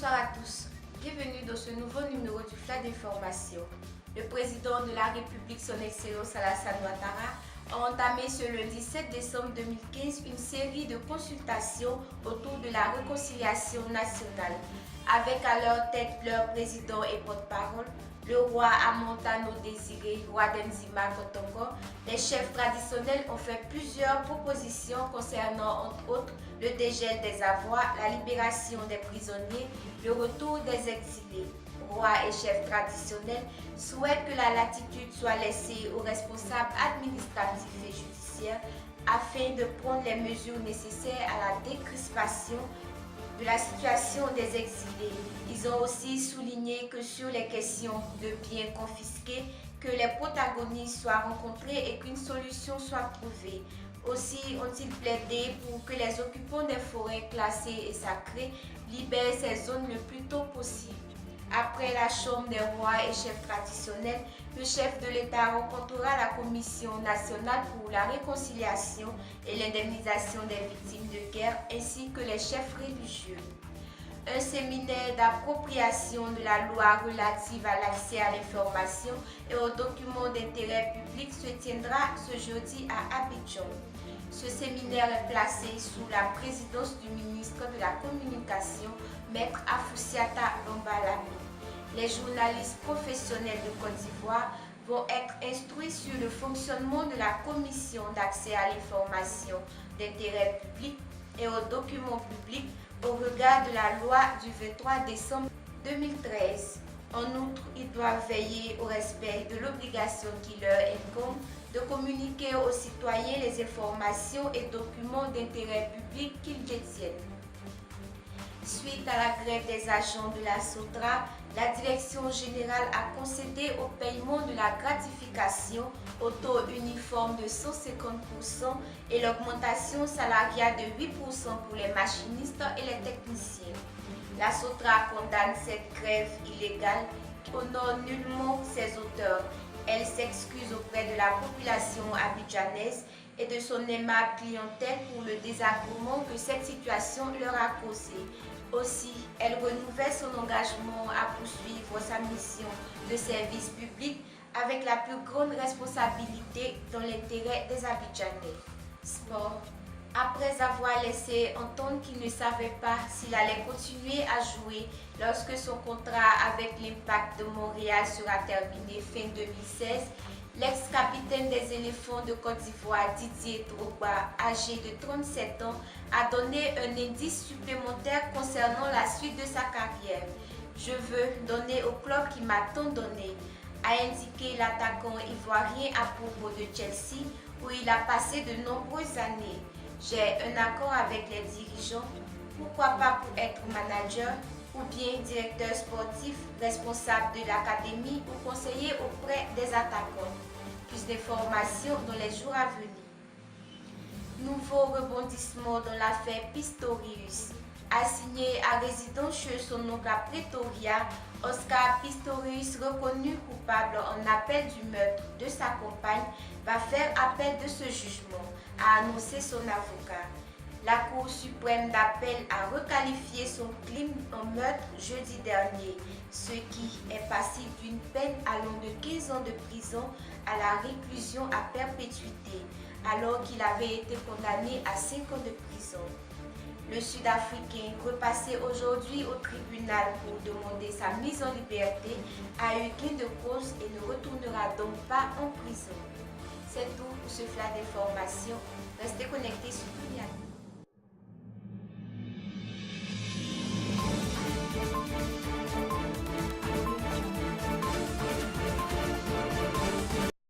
Bonsoir à tous, bienvenue dans ce nouveau numéro du Flash d'information. Le président de la République, son Excellence Alassane Ouattara, a entamé ce lundi 7 décembre 2015 une série de consultations autour de la réconciliation nationale, avec à leur tête leur président et porte-parole, le roi Amontano Désiré, roi d'Enzima Kotongo. Les chefs traditionnels ont fait plusieurs propositions concernant, entre autres, le dégel des avoirs, la libération des prisonniers, le retour des exilés. Rois et chefs traditionnels souhaitent que la latitude soit laissée aux responsables administratifs et judiciaires afin de prendre les mesures nécessaires à la décrispation de la situation des exilés. Ils ont aussi souligné que sur les questions de biens confisqués, que les protagonistes soient rencontrés et qu'une solution soit trouvée. Aussi ont-ils plaidé pour que les occupants des forêts classées et sacrées libèrent ces zones le plus tôt possible. Après la Chambre des rois et chefs traditionnels, le chef de l'État rencontrera la Commission nationale pour la réconciliation et l'indemnisation des victimes de guerre ainsi que les chefs religieux. Un séminaire d'appropriation de la loi relative à l'accès à l'information et aux documents d'intérêt public se tiendra ce jeudi à Abidjan. Ce séminaire est placé sous la présidence du ministre de la Communication, Maître Afoussiata Bambalami. Les journalistes professionnels de Côte d'Ivoire vont être instruits sur le fonctionnement de la Commission d'accès à l'information d'intérêt public et aux documents publics au regard de la loi du 23 décembre 2013. En outre, ils doivent veiller au respect de l'obligation qui leur incombe de communiquer aux citoyens les informations et documents d'intérêt public qu'ils détiennent. Suite à la grève des agents de la SOTRA, la Direction générale a concédé au paiement de la gratification au taux uniforme de 150% et l'augmentation salariale de 8% pour les machinistes et les techniciens. La SOTRA condamne cette grève illégale qui honore nullement ses auteurs. Elle s'excuse auprès de la population abidjanaise et de son aimable clientèle pour le désagrément que cette situation leur a causé. Aussi, elle renouvelle son engagement à poursuivre sa mission de service public avec la plus grande responsabilité dans l'intérêt des Abidjanais. Sport. Après avoir laissé entendre qu'il ne savait pas s'il allait continuer à jouer lorsque son contrat avec l'Impact de Montréal sera terminé fin 2016, l'ex-capitaine des éléphants de Côte d'Ivoire, Didier Drogba, âgé de 37 ans, a donné un indice supplémentaire concernant la suite de sa carrière. « Je veux donner au club qui m'a tant donné », a indiqué l'attaquant ivoirien à propos de Chelsea, où il a passé de nombreuses années. « J'ai un accord avec les dirigeants, pourquoi pas pour être manager ou bien directeur sportif, responsable de l'académie ou conseiller auprès des attaquants. » Plus d'informations dans les jours à venir. Nouveau rebondissement dans l'affaire Pistorius. Assigné à résidence chez son oncle à Pretoria, Oscar Pistorius, reconnu coupable en appel du meurtre de sa compagne, va faire appel de ce jugement, a annoncé son avocat. La Cour suprême d'appel a requalifié son crime en meurtre jeudi dernier, ce qui est passible d'une peine allant de 15 ans de prison à la réclusion à perpétuité, alors qu'il avait été condamné à 5 ans de prison. Le Sud-Africain, repassé aujourd'hui au tribunal pour demander sa mise en liberté, a eu gain de cause et ne retournera donc pas en prison. C'est tout pour ce flash d'information. Restez connectés sur Dunia.